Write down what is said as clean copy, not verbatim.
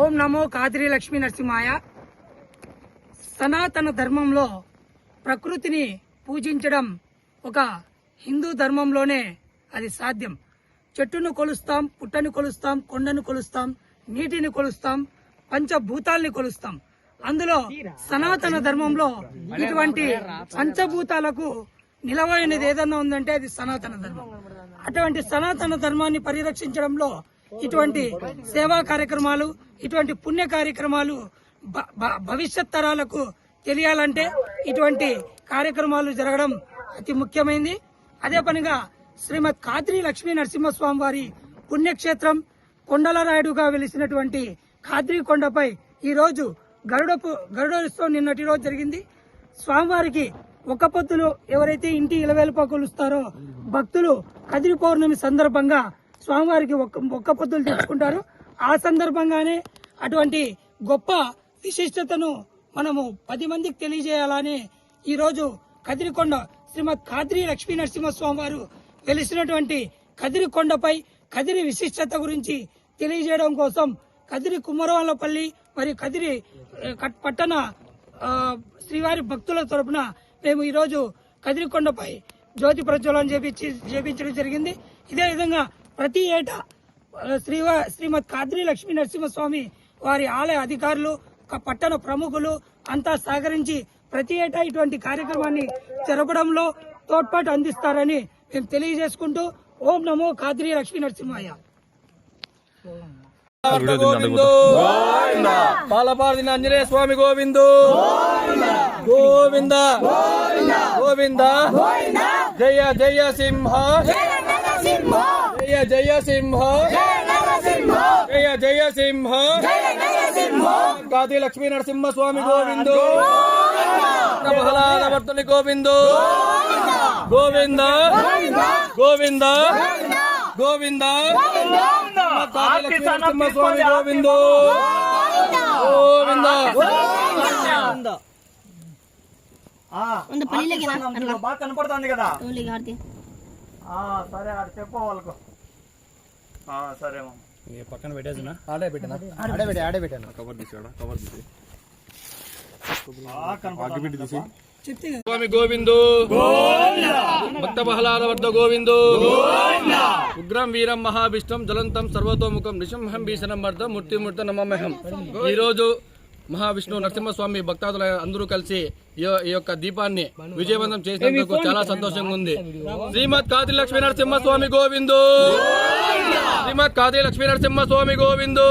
ఓం నమో కాద్రి లక్ష్మీ నరసింహాయ. సనాతన ధర్మంలో ప్రకృతిని పూజించడం ఒక హిందూ ధర్మంలోనే అది సాధ్యం. చెట్టును కొలుస్తాం, పుట్టను కొలుస్తాం, కొండను కొలుస్తాం, నీటిని కొలుస్తాం, పంచభూతాల్ని కొలుస్తాం. అందులో సనాతన ధర్మంలో ఇటువంటి పంచభూతాలకు నిలవైనది ఏదన్నా ఉందంటే అది సనాతన ధర్మం. అటువంటి సనాతన ధర్మాన్ని పరిరక్షించడంలో ఇటువంటి సేవా కార్యక్రమాలు, ఇటువంటి పుణ్య కార్యక్రమాలు భవిష్యత్ తరాలకు తెలియాలంటే ఇటువంటి కార్యక్రమాలు జరగడం అతి ముఖ్యమైనది. అదే పనిగా శ్రీమద్ కాద్రి లక్ష్మీ నరసింహస్వామి వారి పుణ్యక్షేత్రం కొండలరాయుడుగా వెలిసినటువంటి కాద్రి కొండపై ఈ రోజు గరుడోత్సవం నిన్నటి రోజు జరిగింది. స్వామివారికి ఒక్క పొద్దులు ఎవరైతే ఇంటి ఇలవేలుప కొలుస్తారో భక్తులు కదిరి పౌర్ణమి సందర్భంగా స్వామివారికి ఒక్క పొద్దులు తెచ్చుకుంటారు. ఆ సందర్భంగానే అటువంటి గొప్ప విశిష్టతను మనము 10 మందికి తెలియజేయాలని ఈ రోజు కదిరికొండ శ్రీమద్ కాద్రి లక్ష్మీ నరసింహస్వామి వారు వెలిసినటువంటి కదిరి కొండపై కదిరి విశిష్టత గురించి తెలియజేయడం కోసం కదిరి కుమ్మరవాళ్లపల్లి మరియు కదిరి పట్టణ శ్రీవారి భక్తుల తరపున మేము ఈరోజు కదిరికొండపై జ్యోతి ప్రజ్వలన చేపించడం జరిగింది. ఇదే విధంగా ప్రతి ఏటా శ్రీమద్ కాద్రి లక్ష్మీ నరసింహస్వామి వారి ఆలయ అధికారులు, పట్టణ ప్రముఖులు అంతా సహకరించి ప్రతి ఏటా ఇటువంటి కార్యక్రమాన్ని జరపడంలో తోడ్పాటు అందిస్తారని మేము తెలియజేసుకుంటూ ఓం నమో కాద్రి లక్ష్మీ నరసింహాయ. పాలపార్దిన ఆంజనేయ స్వామి గోవిందు గోవింద గోవింద జయ జయ సింహ జయ జయ సింహ జయ జయ సింహ కాద్రి లక్ష్మీ నరసింహ స్వామి గోవిందు ప్రహ్లాదవర్తుని గోవిందు గోవింద గోవింద గోవింద కాద్రి లక్ష్మీ నరసింహ స్వామి గోవిందు గోవింద. బాగా కనపడుతుంది కదా. సరే ఆడ చెప్పు వాళ్ళకు. సరే పక్కన పెట్టేసినా ఆడే పెట్టాను కవర్ తీసి స్వామి గోవిందు భక్త ప్రహ్లాదవర్త గోవిందు ఉగ్రం వీరం మహావిష్ణం జ్వలంతం సర్వతోముఖం నృసింహం భీషణం వర్ధం మూర్తిమూర్త నమమహం. ఈ రోజు మహావిష్ణు నరసింహస్వామి భక్తాదులు అందరూ కలిసి ఈ యొక్క దీపాన్ని విజయవంతం చేసినందుకు చాలా సంతోషంగా ఉంది. శ్రీమద్ కాద్రి లక్ష్మీ నరసింహస్వామి గోవిందు శ్రీమద్ కాద్రి లక్ష్మీ నరసింహస్వామి గోవిందు.